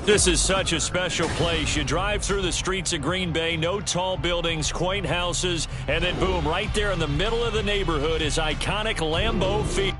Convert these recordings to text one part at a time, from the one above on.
This is such a special place. You drive through the streets of Green Bay, no tall buildings, quaint houses, and then boom, right there in the middle of the neighborhood is iconic Lambeau Field.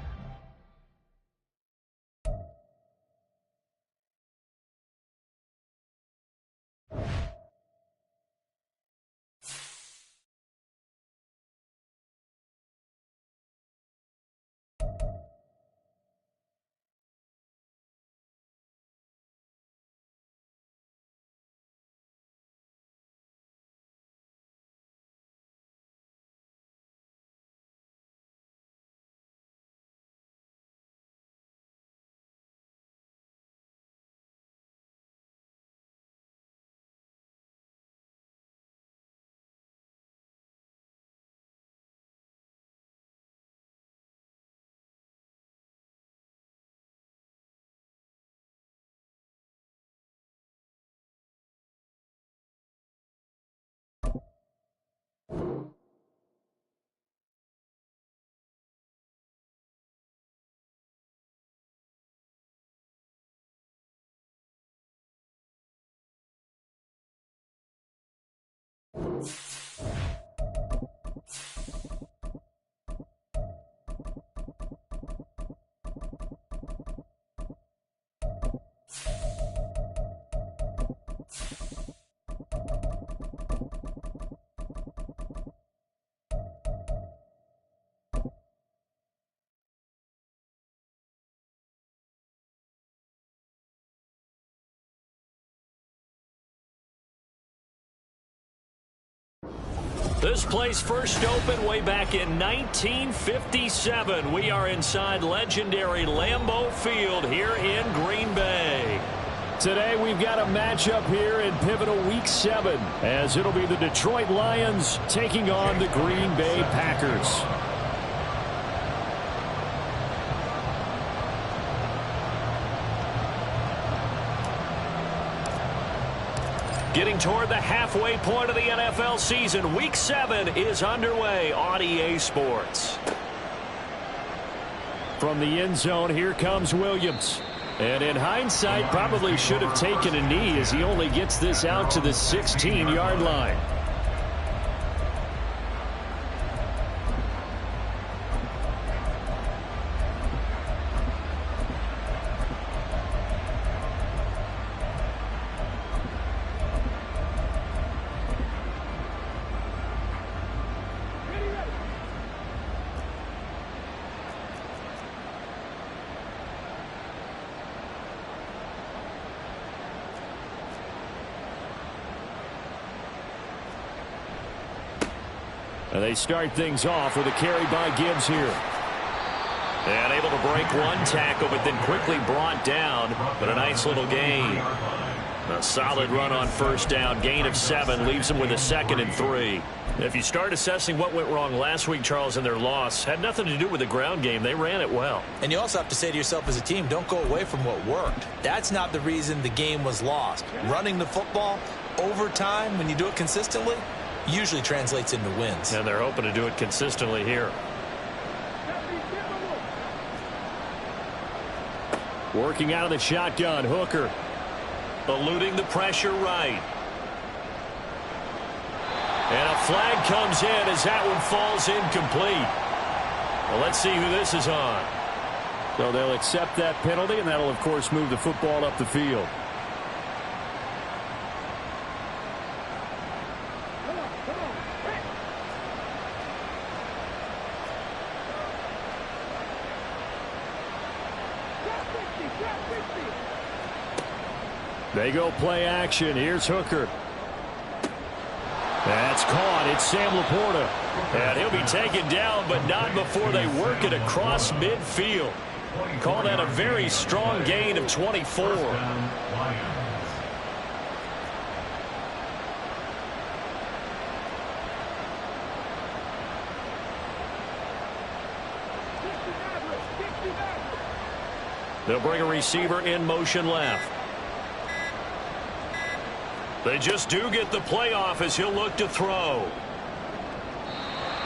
This place first opened way back in 1957. We are inside legendary Lambeau Field here in Green Bay. Today we've got a matchup here in pivotal Week 7, as it'll be the Detroit Lions taking on the Green Bay Packers. Getting toward the halfway point of the NFL season, Week 7 is underway on EA Sports. From the end zone, here comes Williams. And in hindsight, probably should have taken a knee as he only gets this out to the 16-yard line. And they start things off with a carry by Gibbs here. And able to break one tackle, but then quickly brought down. But a nice little gain. A solid run on first down. Gain of 7 leaves them with a 2nd and 3. If you start assessing what went wrong last week, Charles, in their loss, had nothing to do with the ground game. They ran it well. And you also have to say to yourself as a team, don't go away from what worked. That's not the reason the game was lost. Running the football over time, when you do it consistently, usually translates into wins. And they're hoping to do it consistently here. Working out of the shotgun, Hooker. Eluding the pressure right. And a flag comes in as that one falls incomplete. Well, let's see who this is on. So they'll accept that penalty, and that'll, of course, move the football up the field. They go play action. Here's Hooker. That's caught. It's Sam Laporta. And he'll be taken down, but not before they work it across midfield. Call that a very strong gain of 24. They'll bring a receiver in motion left. They just do get the playoff as he'll look to throw.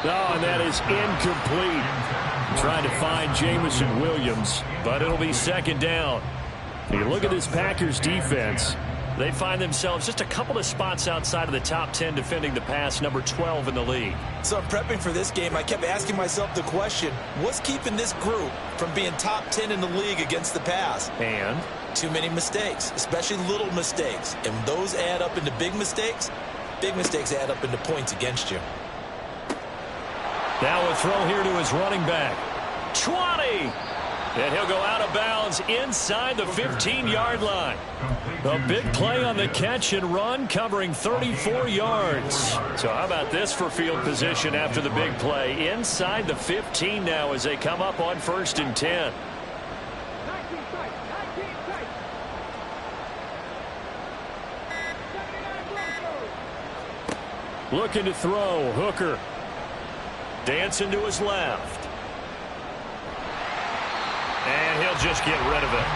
Oh, and that is incomplete. Trying to find Jamison Williams, but it'll be 2nd down. You look at this Packers defense. They find themselves just a couple of spots outside of the top 10 defending the pass, number 12 in the league. So I'm prepping for this game. I kept asking myself the question, what's keeping this group from being top 10 in the league against the pass? And? Too many mistakes, especially little mistakes. And those add up into big mistakes. Big mistakes add up into points against you. Now a throw here to his running back. 20! And he'll go out of bounds inside the 15-yard line. A big play on the catch and run, covering 34 yards. So how about this for field position after the big play? Inside the 15 now as they come up on 1st and 10. Looking to throw. Hooker. Dancing to his left. And he'll just get rid of it.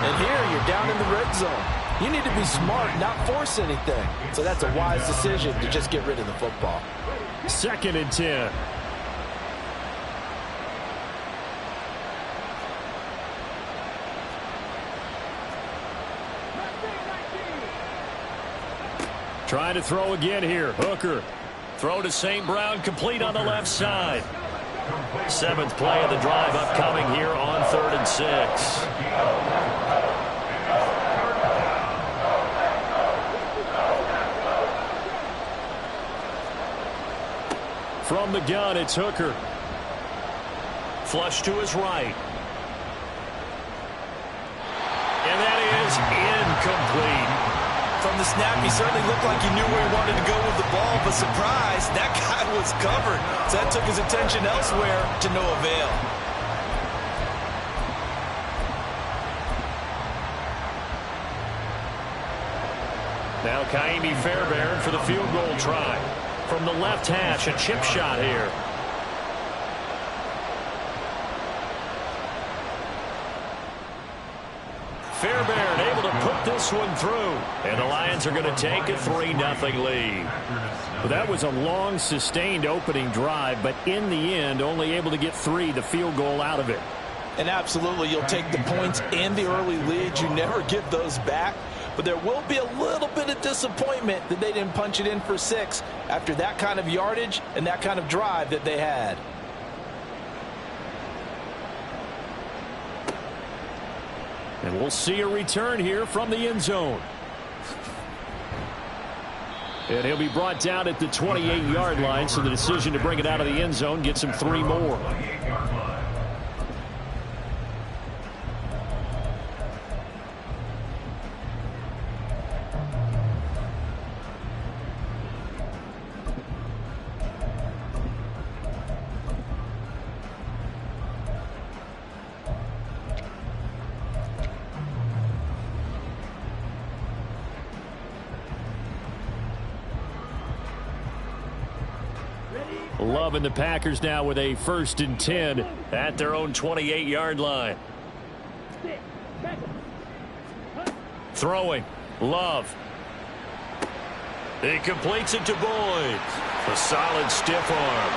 And here you're down in the red zone. You need to be smart, not force anything. So that's a wise decision to just get rid of the football. 2nd and 10. Trying to throw again here. Hooker. Throw to St. Brown, complete on the left side. 7th play of the drive upcoming here on 3rd and 6. From the gun, it's Hooker. Flush to his right. And that is incomplete. From the snap, he certainly looked like he knew where he wanted to go with the ball, but surprise, that guy was covered. So that took his attention elsewhere to no avail. Now Kaimi Fairbairn for the field goal try. From the left hash, a chip shot here. Fairbairn able to put this one through. And the Lions are going to take a 3-0 lead. Well, that was a long, sustained opening drive, but in the end, only able to get 3, the field goal out of it. And absolutely, you'll take the points and the early leads. You never give those back. But there will be a little bit of disappointment that they didn't punch it in for 6 after that kind of yardage and that kind of drive that they had. And we'll see a return here from the end zone. And he'll be brought down at the 28-yard line, so the decision to bring it out of the end zone gets him 3 more. Loving the Packers now with a 1st and 10 at their own 28-yard line. Throwing. Love. He completes it to Boyd. A solid stiff arm.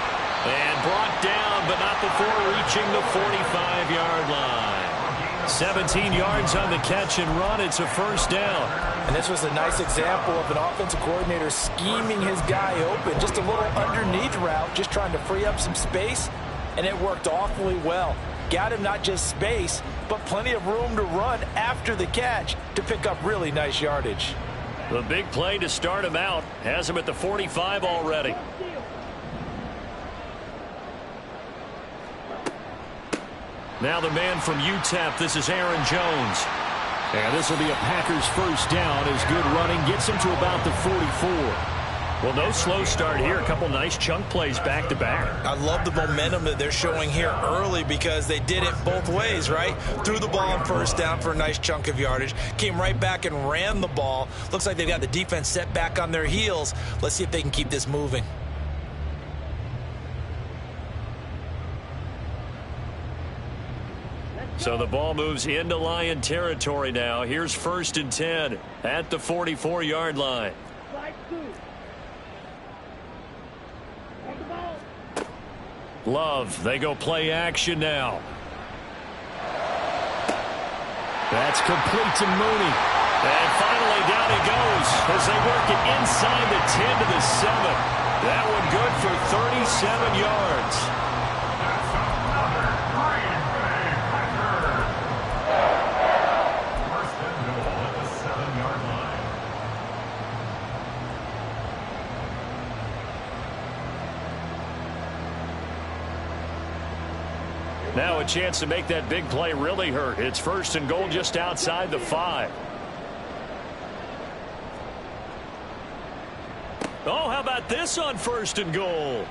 And brought down, but not before reaching the 45-yard line. 17 yards on the catch and run. It's a 1st down. And this was a nice example of an offensive coordinator scheming his guy open. Just a little underneath route, just trying to free up some space, and it worked awfully well. Got him not just space, but plenty of room to run after the catch to pick up really nice yardage. The big play to start him out has him at the 45 already. Now the man from UTEP, this is Aaron Jones. And this will be a Packers 1st down as good running gets him to about the 44. Well, no slow start here. A couple nice chunk plays back-to-back. I love the momentum that they're showing here early because they did it both ways, right? Threw the ball on 1st down for a nice chunk of yardage. Came right back and ran the ball. Looks like they've got the defense set back on their heels. Let's see if they can keep this moving. So the ball moves into Lion territory now. Here's 1st and 10 at the 44-yard line. Love, they go play action now. That's complete to Mooney. And finally down he goes as they work it inside the 10 to the 7. That one good for 37 yards. Now a chance to make that big play really hurt. It's 1st and goal just outside the 5. Oh, how about this on 1st and goal?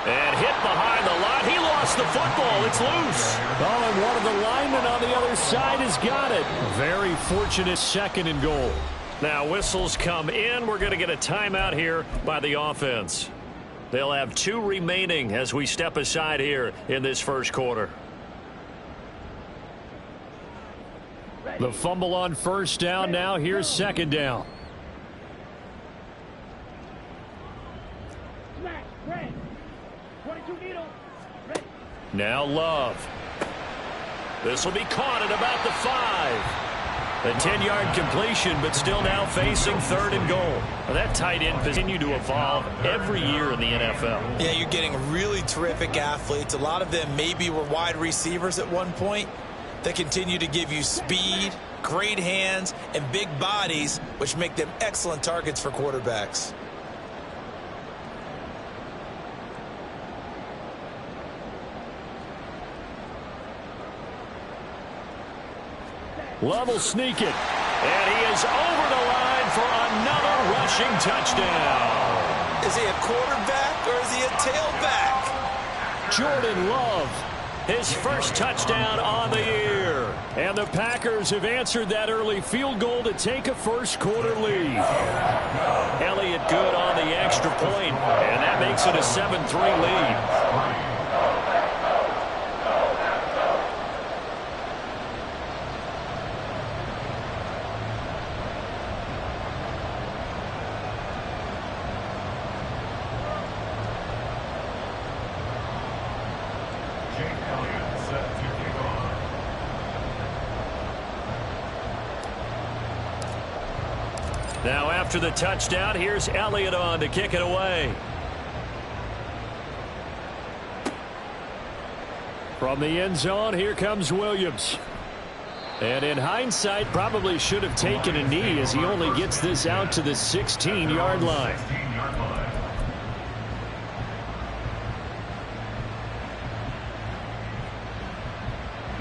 And hit behind the line. He lost the football. It's loose. Oh, and one of the linemen on the other side has got it. Very fortunate 2nd and goal. Now whistles come in. We're going to get a timeout here by the offense. They'll have 2 remaining as we step aside here in this 1st quarter. The fumble on 1st down. Now here's 2nd down. Now Love. This will be caught at about the 5. A 10-yard completion, but still now facing 3rd and goal. Well, that tight end continue to evolve every year in the NFL. Yeah, you're getting really terrific athletes. A lot of them maybe were wide receivers at one point. They continue to give you speed, great hands, and big bodies, which make them excellent targets for quarterbacks. Love will sneak it. And he is over the line for another rushing touchdown. Is he a quarterback or is he a tailback? Jordan Love, his 1st touchdown on the year. And the Packers have answered that early field goal to take a 1st quarter lead. Elliott good on the extra point, and that makes it a 7-3 lead. Now after the touchdown, here's Elliott on to kick it away. From the end zone, here comes Williams. And in hindsight, probably should have taken a knee as he only gets this out to the 16-yard line.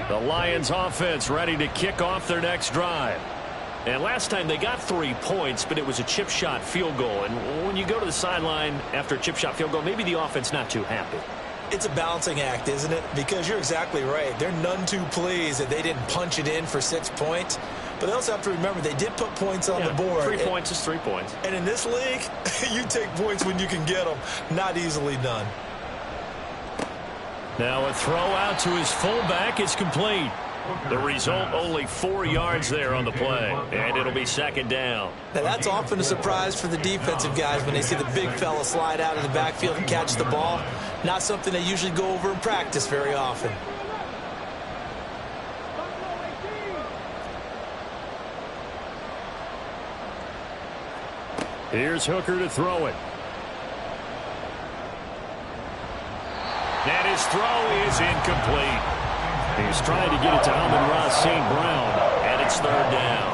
The Lions offense ready to kick off their next drive. And last time they got 3 points, but it was a chip shot field goal. And when you go to the sideline after a chip shot field goal, maybe the offense not too happy. It's a balancing act, isn't it? Because you're exactly right. They're none too pleased that they didn't punch it in for 6 points. But they also have to remember they did put points on the board. 3 points is 3 points. And in this league, you take points when you can get them. Not easily done. Now a throw out to his fullback is complete. The result, only 4 yards there on the play, and it'll be 2nd down. Now that's often a surprise for the defensive guys when they see the big fella slide out of the backfield and catch the ball. Not something they usually go over in practice very often. Here's Hooker to throw it. And his throw is incomplete. He's trying to get it to Amon-Ra St. Brown, and it's 3rd down.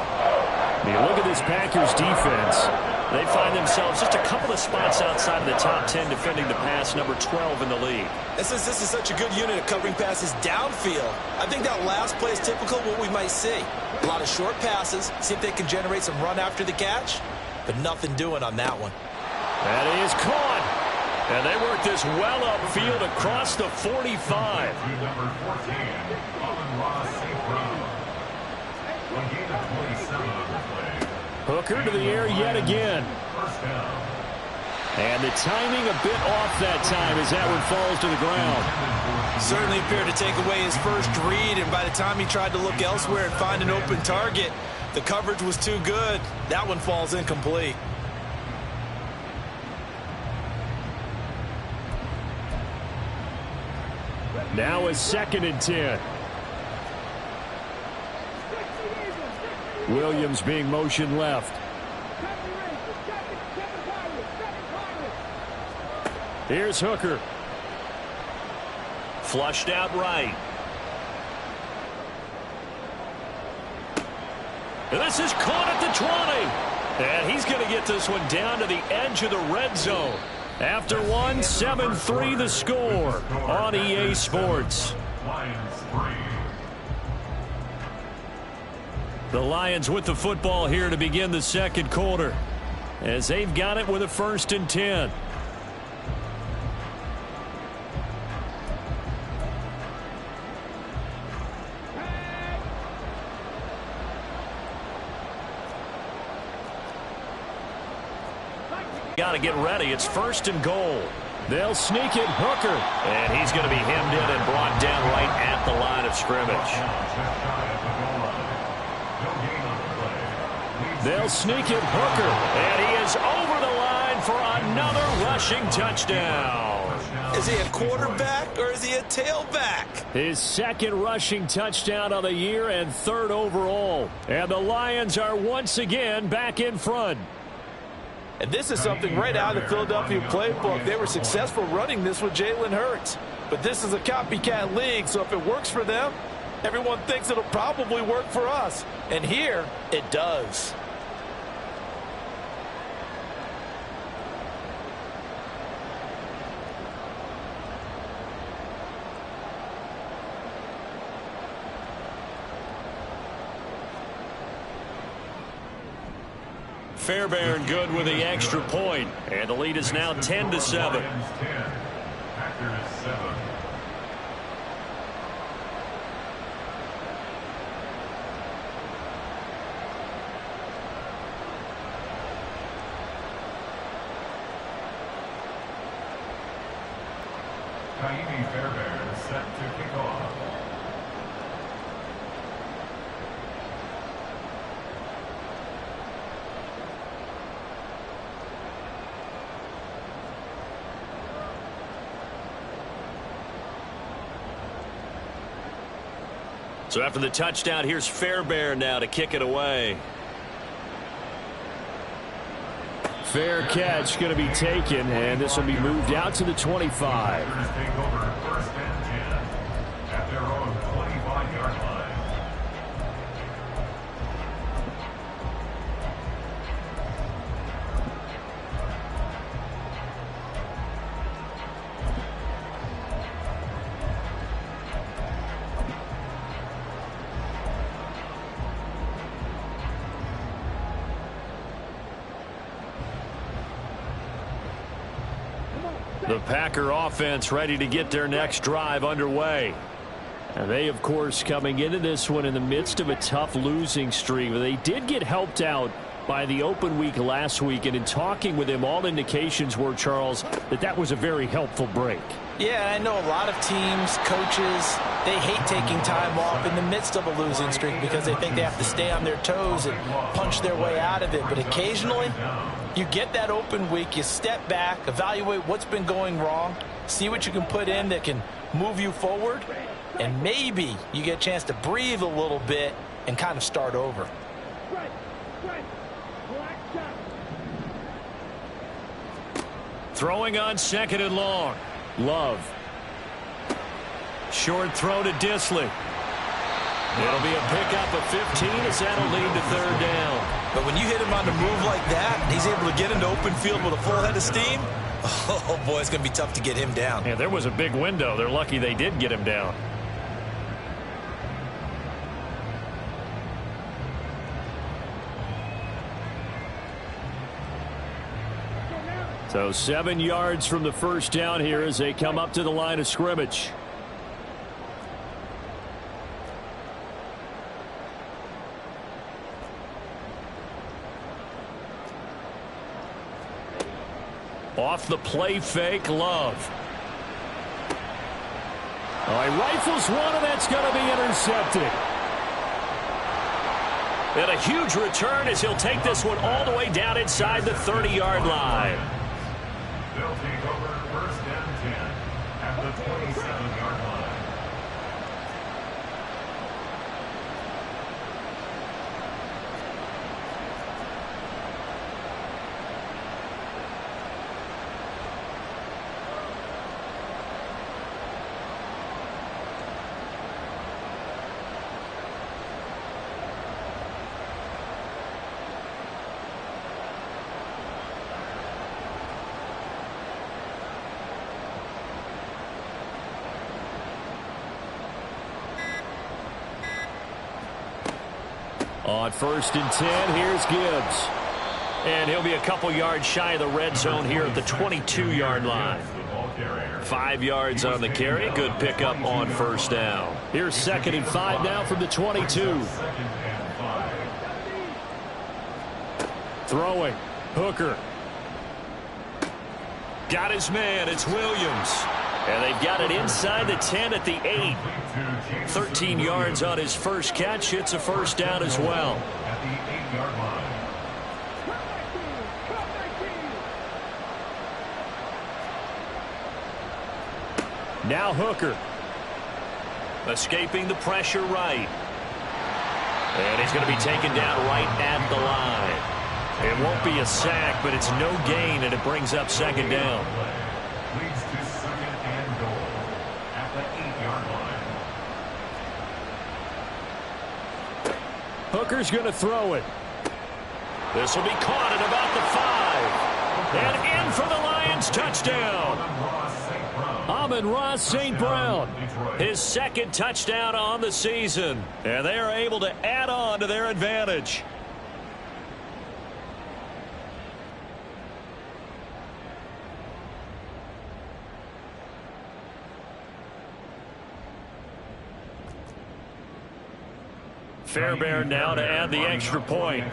You look at this Packers defense. They find themselves just a couple of spots outside of the top 10 defending the pass, number 12 in the league. This is such a good unit of covering passes downfield. I think that last play is typical of what we might see. A lot of short passes, see if they can generate some run after the catch, but nothing doing on that one. That is caught. And they work this well upfield across the 45. Hooker to the air yet again. And the timing a bit off that time as that one falls to the ground. Certainly appeared to take away his first read, and by the time he tried to look elsewhere and find an open target, the coverage was too good. That one falls incomplete. Now a 2nd and 10. Williams being motioned left. Here's Hooker. Flushed out right. And this is caught at the 20. And he's going to get this one down to the edge of the red zone. After one, 7-3 the score on EA Sports. The Lions with the football here to begin the second quarter, as they've got it with a 1st and 10. Got to get ready. It's 1st and goal. They'll sneak it. Hooker. And he's going to be hemmed in and brought down right at the line of scrimmage. They'll sneak it. Hooker. And he is over the line for another rushing touchdown. Is he a quarterback or is he a tailback? His 2nd rushing touchdown of the year and 3rd overall. And the Lions are once again back in front. And this is something right out of the Philadelphia playbook. They were successful running this with Jalen Hurts. But this is a copycat league, so if it works for them, everyone thinks it'll probably work for us. And here, it does. Fairbairn good with the extra point, and the lead is now 10-7. Fairbairn set to kick off. So after the touchdown, here's Fairbairn now to kick it away. Fair catch going to be taken, and this will be moved out to the 25. Take over 1st and 10 at their own 25-yard line. The Packer offense ready to get their next drive underway. And they, of course, coming into this one in the midst of a tough losing streak. They did get helped out by the open week last week, and in talking with him, all indications were, Charles, that was a very helpful break. Yeah, I know a lot of teams, coaches, they hate taking time off in the midst of a losing streak because they think they have to stay on their toes and punch their way out of it. But occasionally, you get that open week, you step back, evaluate what's been going wrong, see what you can put in that can move you forward, and maybe you get a chance to breathe a little bit and kind of start over. Throwing on 2nd and long. Love. Short throw to Disley. It'll be a pickup of 15 as that'll lead to 3rd down. But when you hit him on the move like that, and he's able to get into open field with a full head of steam, oh boy, it's going to be tough to get him down. Yeah, there was a big window. They're lucky they did get him down. So 7 yards from the 1st down here as they come up to the line of scrimmage. Off the play fake, Love. Oh, he rifles one, and that's going to be intercepted. And a huge return as he'll take this one all the way down inside the 30-yard line. They'll take over 1st and 10 at the 27-yard line. On 1st and 10, here's Gibbs. And he'll be a couple yards shy of the red zone here at the 22-yard line. 5 yards on the carry. Good pickup on 1st down. Here's 2nd and 5 now from the 22. Throwing. Hooker. Got his man. It's Williams. And they've got it inside the 10 at the 8. 13 yards on his first catch. It's a 1st down as well. At the 8-yard line. Now Hooker. Escaping the pressure right. And he's going to be taken down right at the line. It won't be a sack, but it's no gain, and it brings up 2nd down. Leads to 2nd and goal at the 8-yard line. Hooker's going to throw it. This will be caught at about the 5. And in for the Lions touchdown. Amon-Ra St. Brown, his 2nd touchdown on the season. And they are able to add on to their advantage. Fairbairn now to add the extra point.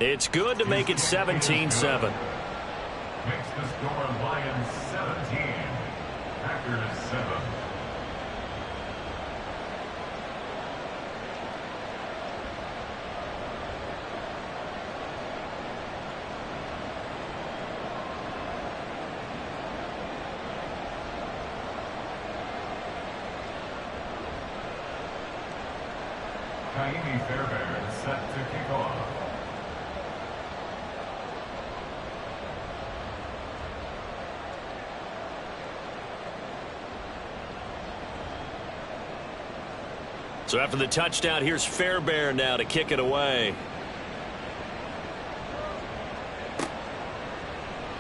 It's good to make it 17-7. Makes the score Lions 17, Packers 7. Kaimi Fairbairn set to kick off. So after the touchdown, here's Fairbairn now to kick it away.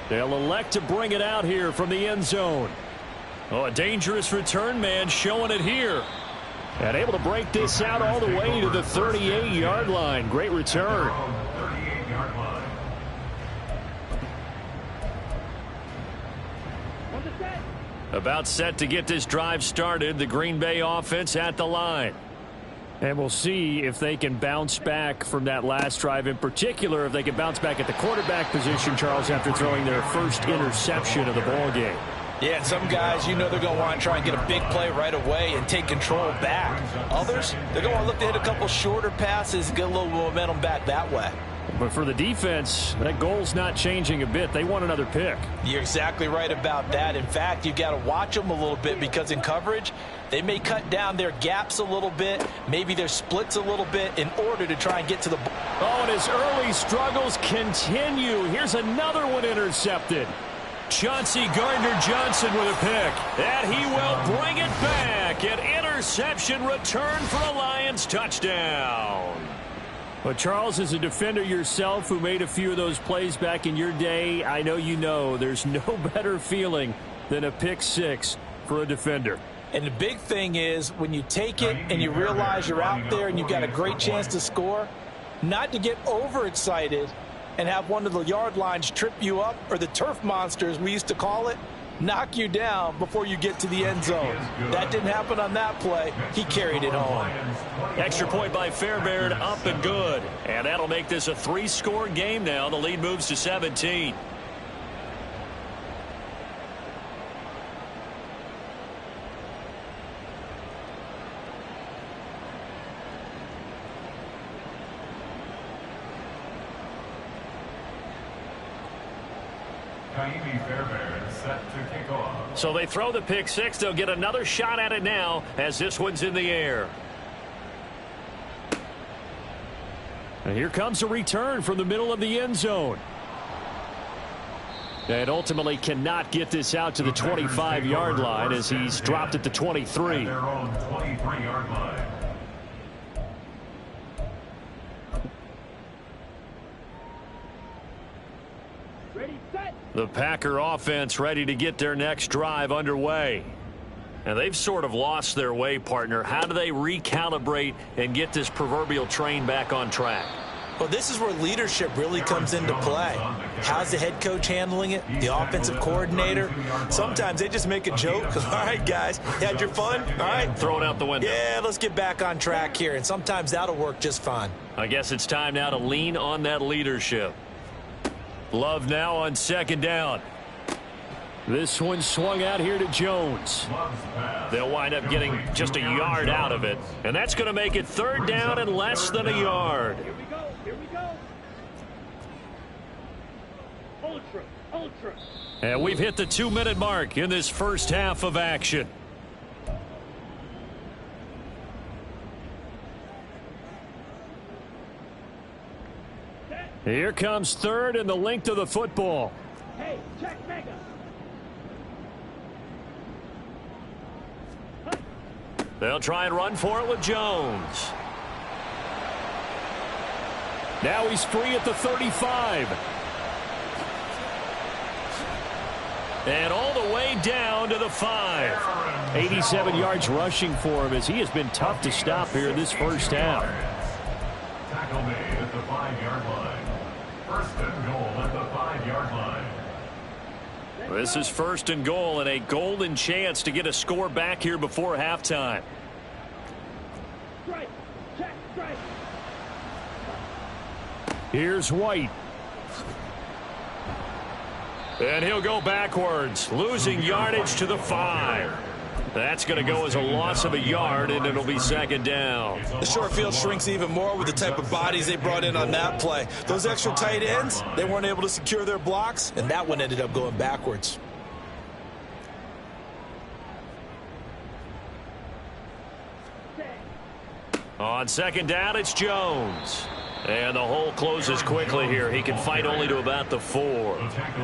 They'll elect to bring it out here from the end zone. Oh, a dangerous return man showing it here. And able to break this out all the way to the 38-yard line. Great return. 38-yard line. About set to get this drive started. The Green Bay offense at the line. And we'll see if they can bounce back from that last drive. In particular, if they can bounce back at the quarterback position, Charles, after throwing their first interception of the ball game. Yeah, and some guys, you know they're going to want to try and get a big play right away and take control back. Others, they're going to look to hit a couple shorter passes and get a little momentum back that way. But for the defense, that goal's not changing a bit. They want another pick. You're exactly right about that. In fact, you've got to watch them a little bit because in coverage, they may cut down their gaps a little bit, maybe their splits a little bit in order to try and get to the ball. Oh, and his early struggles continue. Here's another one intercepted. Chauncey Gardner-Johnson with a pick. And he will bring it back. An interception return for a Lions touchdown. But Charles, as a defender yourself who made a few of those plays back in your day, I know you know there's no better feeling than a pick six for a defender. And the big thing is when you take it and you realize you're out there and you've got a great chance to score, not to get overexcited and have one of the yard lines trip you up, or the turf monsters we used to call it, knock you down before you get to the end zone. That didn't happen on that play. He carried it home. Extra point by Fairbairn, up and good. And that'll make this a 3-score game now. The lead moves to 17. Kaimi Fairbairn set to kick off. So they throw the pick six. They'll get another shot at it now as this one's in the air. And here comes a return from the middle of the end zone. And ultimately cannot get this out to the 25-yard line as he's dropped at the 23. At their own 23-yard line. The Packer offense ready to get their next drive underway. And they've sort of lost their way, partner. How do they recalibrate and get this proverbial train back on track? Well, this is where leadership really comes into play. How's the head coach handling it? The offensive coordinator? Sometimes they just make a joke. All right, guys, you had your fun? All right. Throw it out the window. Yeah, let's get back on track here. And sometimes that'll work just fine. I guess it's time now to lean on that leadership. Love now on second down. This one swung out here to Jones. They'll wind up getting just a yard out of it. And that's going to make it third down and less than a yard. Here we go. Here we go. Ultra. And we've hit the 2-minute mark in this first half of action. Here comes third and the length of the football. Hey, check mega. They'll try and run for it with Jones. Now he's free at the 35. And all the way down to the 5. 87 yards rushing for him as he has been tough to stop here in this first half. Tackle made at the 5-yard line. First and goal at the 5-yard line. This is first and goal and a golden chance to get a score back here before halftime. Strike. Check. Strike. Here's White. And he'll go backwards, losing yardage to the 5. That's going to go as a loss of a yard, and it'll be second down. The short field shrinks even more with the type of bodies they brought in on that play. Those extra tight ends, they weren't able to secure their blocks, and that one ended up going backwards. On second down, it's Jones. And the hole closes quickly here. He can fight only to about the 4.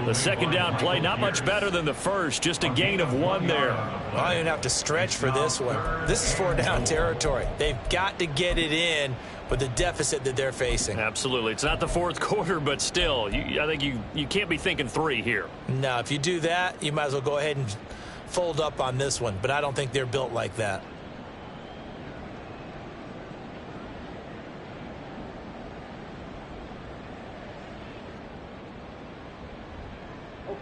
The second down play, not much better than the first. Just a gain of 1 there. Well, I don't even have to stretch for this one. This is 4-down territory. They've got to get it in with the deficit that they're facing. Absolutely. It's not the fourth quarter, but still, I think you can't be thinking 3 here. No, if you do that, you might as well go ahead and fold up on this one. But I don't think they're built like that.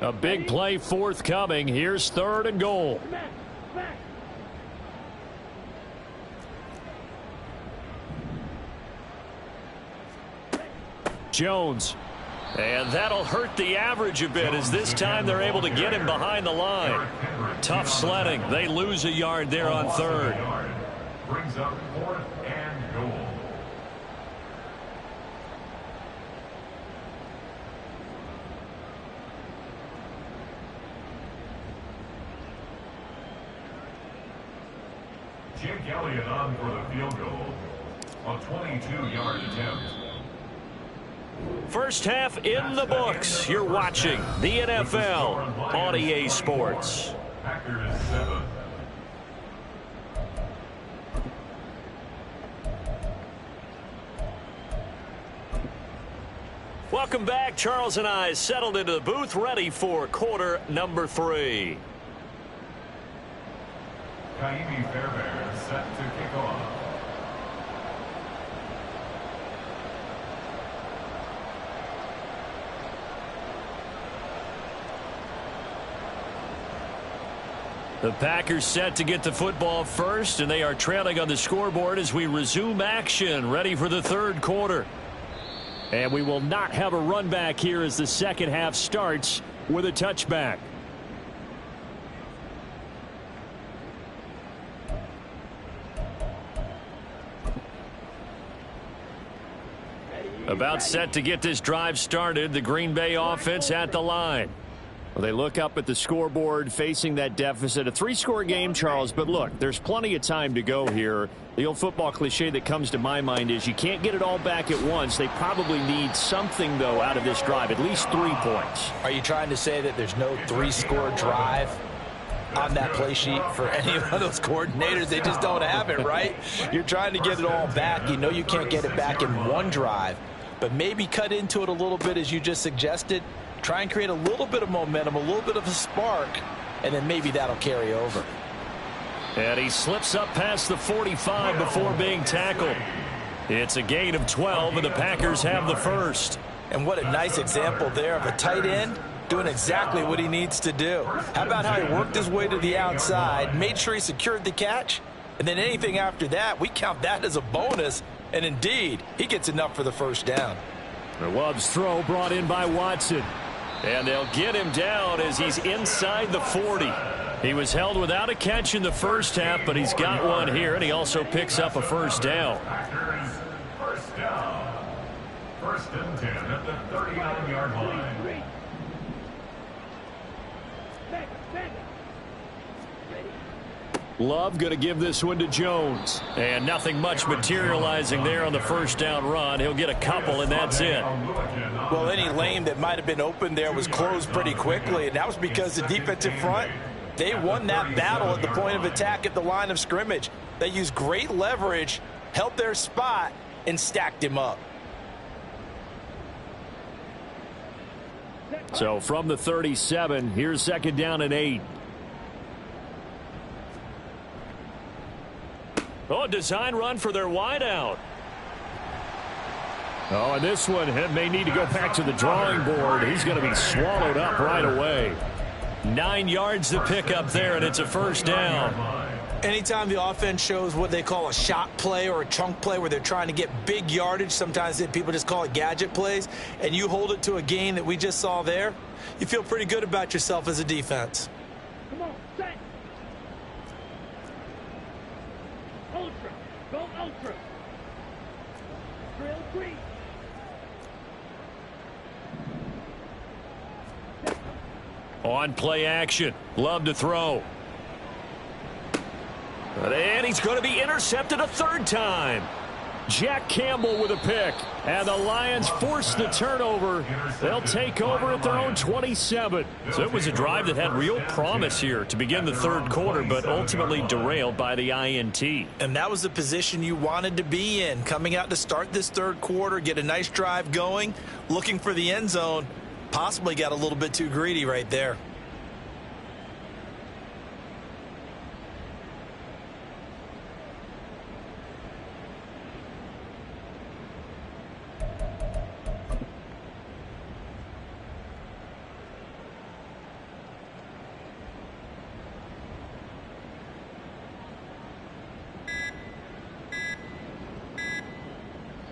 A big play forthcoming. Here's third and goal. Back. Jones. And that'll hurt the average a bit as this time they're able to get him behind the line. Tough sledding. They lose a yard there on third. Brings up fourth and goal. Jake Elliott on for the field goal. A 22-yard attempt. First half in the books. You're watching the NFL on EA Sports. Packers 7. Welcome back. Charles and I settled into the booth, ready for quarter number 3. Kaimi Fairbairn set to kick off. The Packers set to get the football first, and they are trailing on the scoreboard as we resume action, ready for the third quarter. And we will not have a run back here as the second half starts with a touchback. About set to get this drive started, the Green Bay offense at the line. Well, they look up at the scoreboard facing that deficit. A 3-score game, Charles, but look, there's plenty of time to go here. The old football cliche that comes to my mind is you can't get it all back at once. They probably need something, though, out of this drive, at least 3 points. Are you trying to say that there's no 3-score drive on that play sheet for any of those coordinators? They just don't have it, right? You're trying to get it all back. You know you can't get it back in one drive, but maybe cut into it a little bit as you just suggested. Try and create a little bit of momentum, a little bit of a spark, and then maybe that'll carry over. And he slips up past the 45 before being tackled. It's a gain of 12, and the Packers have the first. And what a nice example there of a tight end doing exactly what he needs to do. How about how he worked his way to the outside, made sure he secured the catch, and then anything after that, we count that as a bonus. And indeed, he gets enough for the first down. The Love's throw brought in by Watson. And they'll get him down as he's inside the 40. He was held without a catch in the first half, but he's got one here, and he also picks up a first down. First down. First and 10 at the 39-yard line. Love going to give this one to Jones. And nothing much materializing there on the first down run. He'll get a couple, and that's it. Well, any lane that might have been open there was closed pretty quickly, and that was because the defensive front, they won that battle at the point of attack at the line of scrimmage. They used great leverage, held their spot, and stacked him up. So from the 37, here's second down and 8. Oh, design run for their wideout. Oh, and this one may need to go back to the drawing board. He's going to be swallowed up right away. 9 yards to pick up there, and it's a first down. Anytime the offense shows what they call a shot play or a chunk play where they're trying to get big yardage, sometimes people just call it gadget plays, and you hold it to a gain that we just saw there, you feel pretty good about yourself as a defense. Come on, set. Ultra. Go ultra. Drill 3. On play action. Love to throw. And he's going to be intercepted a third time. Jack Campbell with a pick. And the Lions force the turnover. They'll take over at their own 27. So it was a drive that had real promise here to begin the third quarter, but ultimately derailed by the INT. And that was the position you wanted to be in. Coming out to start this third quarter, get a nice drive going, looking for the end zone. Possibly got a little bit too greedy right there.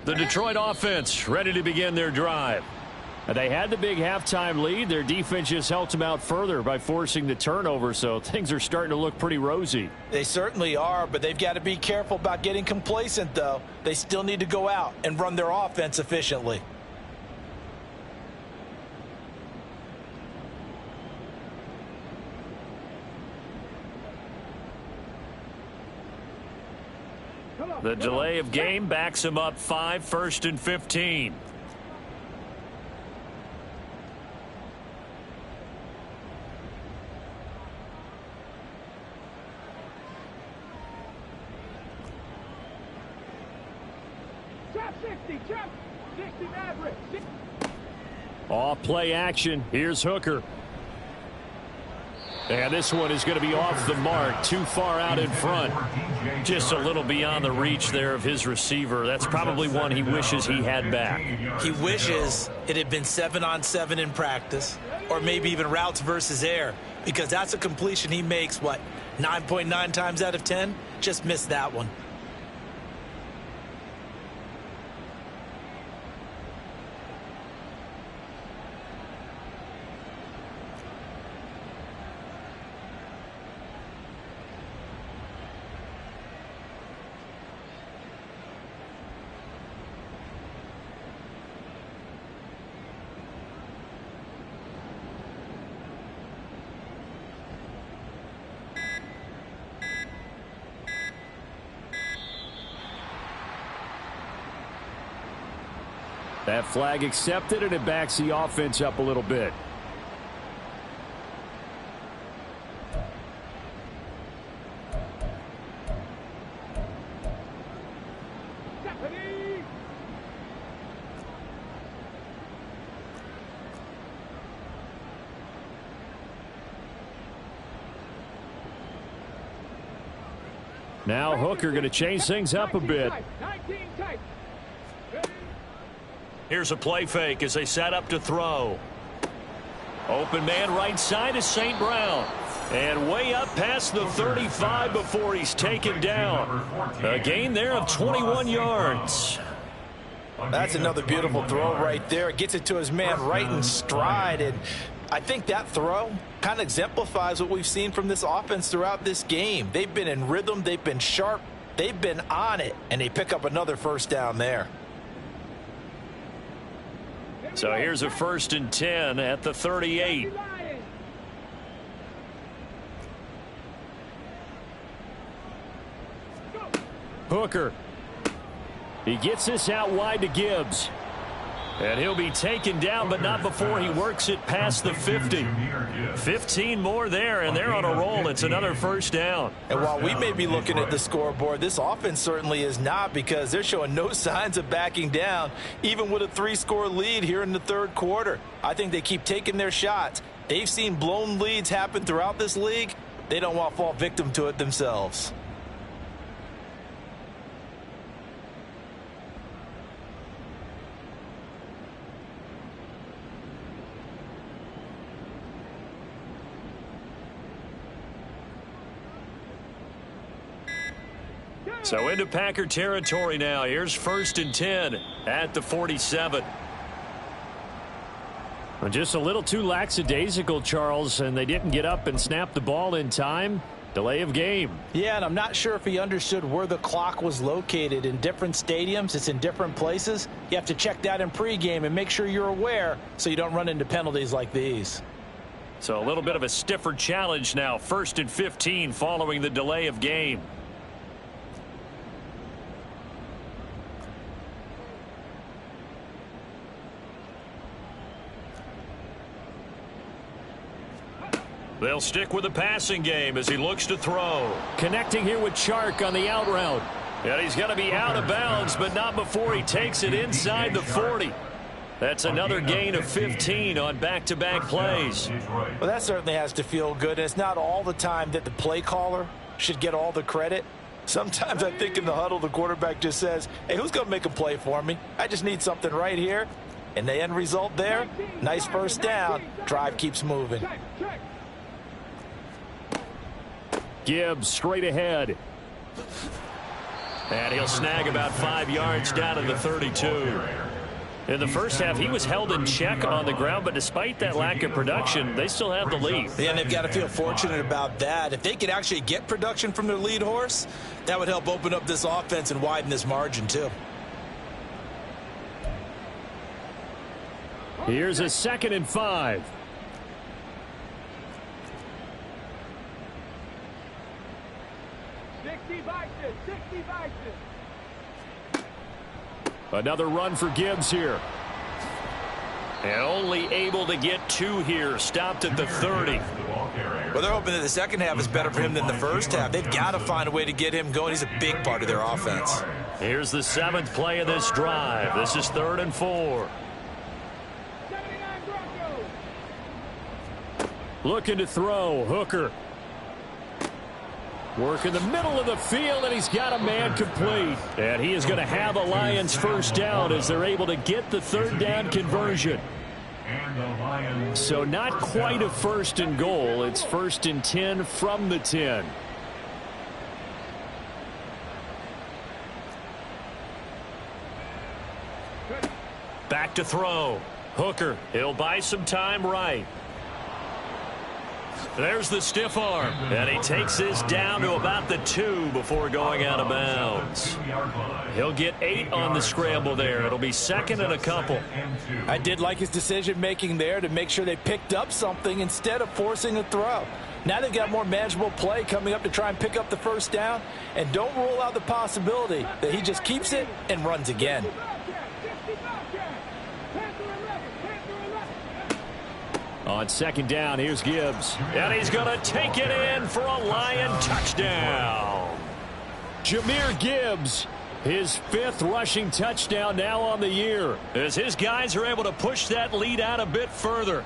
The Detroit offense ready to begin their drive. They had the big halftime lead. Their defense just helped them out further by forcing the turnover, so things are starting to look pretty rosy. They certainly are, but they've got to be careful about getting complacent, though. They still need to go out and run their offense efficiently. The delay of game backs him up 5, 1st and 15. Trap 60, trap 60 Maverick. Off play action. Here's Hooker. And this one is going to be off the mark, too far out in front. Just a little beyond the reach there of his receiver. That's probably one he wishes he had back. He wishes it had been 7-on-7 in practice, or maybe even routes versus air, because that's a completion he makes, 9.9 times out of 10? Just missed that one. That flag accepted, and it backs the offense up a little bit. Now Hooker going to change things up a bit. 19 tight. Here's a play fake as they set up to throw. Open man right side is St. Brown. And way up past the 35 before he's taken down. A gain there of 21 yards. That's another beautiful throw right there. It gets it to his man right in stride. And I think that throw kind of exemplifies what we've seen from this offense throughout this game. They've been in rhythm. They've been sharp. They've been on it. And they pick up another first down there. So here's a 1st and 10 at the 38. Hooker. He gets this out wide to Gibbs. And he'll be taken down, but not before he works it past the 50. 15 more there, and they're on a roll. It's another first down. And while we may be looking at the scoreboard, this offense certainly is not, because they're showing no signs of backing down, even with a 3-score lead here in the third quarter. I think they keep taking their shots. They've seen blown leads happen throughout this league. They don't want to fall victim to it themselves. So into Packer territory now. Here's 1st and 10 at the 47. Well, just a little too lackadaisical, Charles, and they didn't get up and snap the ball in time. Delay of game. Yeah, and I'm not sure if he understood where the clock was located. In different stadiums, it's in different places. You have to check that in pregame and make sure you're aware so you don't run into penalties like these. So a little bit of a stiffer challenge now. 1st and 15 following the delay of game. They'll stick with the passing game as he looks to throw. Connecting here with Chark on the out route. And he's going to be out of bounds, but not before he takes it inside the 40. That's another gain of 15 on back-to-back plays. Well, that certainly has to feel good. And it's not all the time that the play caller should get all the credit. Sometimes I think in the huddle, the quarterback just says, hey, who's going to make a play for me? I just need something right here. And the end result there, nice first down. Drive keeps moving. Gibbs straight ahead. And he'll snag about 5 yards down to the 32. In the first half, he was held in check on the ground, but despite that lack of production, they still have the lead. Yeah, and they've got to feel fortunate about that. If they could actually get production from their lead horse, that would help open up this offense and widen this margin, too. Here's a 2nd and 5. Another run for Gibbs here. And only able to get 2 here. Stopped at the 30. Well, they're hoping that the second half is better for him than the first half. They've got to find a way to get him going. He's a big part of their offense. Here's the 7th play of this drive. This is 3rd and 4. Looking to throw. Hooker. Work in the middle of the field, and he's got a man complete. And he is going to have a Lions first down as they're able to get the 3rd down conversion. So not quite a 1st and goal. It's 1st and 10 from the 10. Back to throw. Hooker. He'll buy some time right. There's the stiff arm, and he takes this down to about the 2 before going out of bounds. He'll get 8 on the scramble there. It'll be 2nd and a couple. I did like his decision-making there to make sure they picked up something instead of forcing a throw. Now they've got more manageable play coming up to try and pick up the first down, and don't rule out the possibility that he just keeps it and runs again. On 2nd down, here's Gibbs. And he's going to take it in for a Lion touchdown. Jahmyr Gibbs, his 5th rushing touchdown now on the year, as his guys are able to push that lead out a bit further.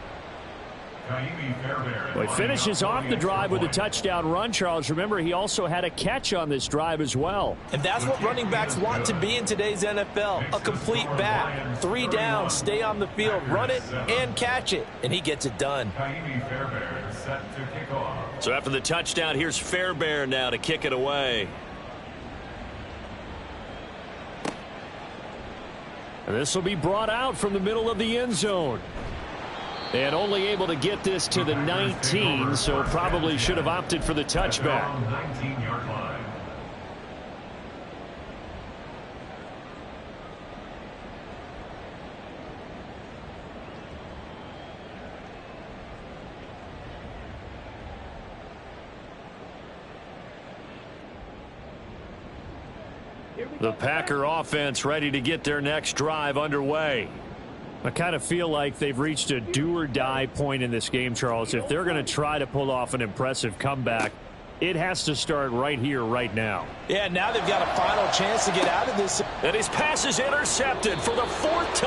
Well, he finishes off the drive with a touchdown run, Charles. Remember, he also had a catch on this drive as well. And that's what running backs want to be in today's NFL, a complete back. 3 downs, stay on the field, run it, and catch it. And he gets it done. So after the touchdown, here's Fairbairn now to kick it away. And this will be brought out from the middle of the end zone. And only able to get this to the 19, so probably should have opted for the touchback. The Packer offense ready to get their next drive underway. I kind of feel like they've reached a do-or-die point in this game, Charles. If they're going to try to pull off an impressive comeback, it has to start right here, right now. Yeah, now they've got a final chance to get out of this. And his pass is intercepted for the 4th time.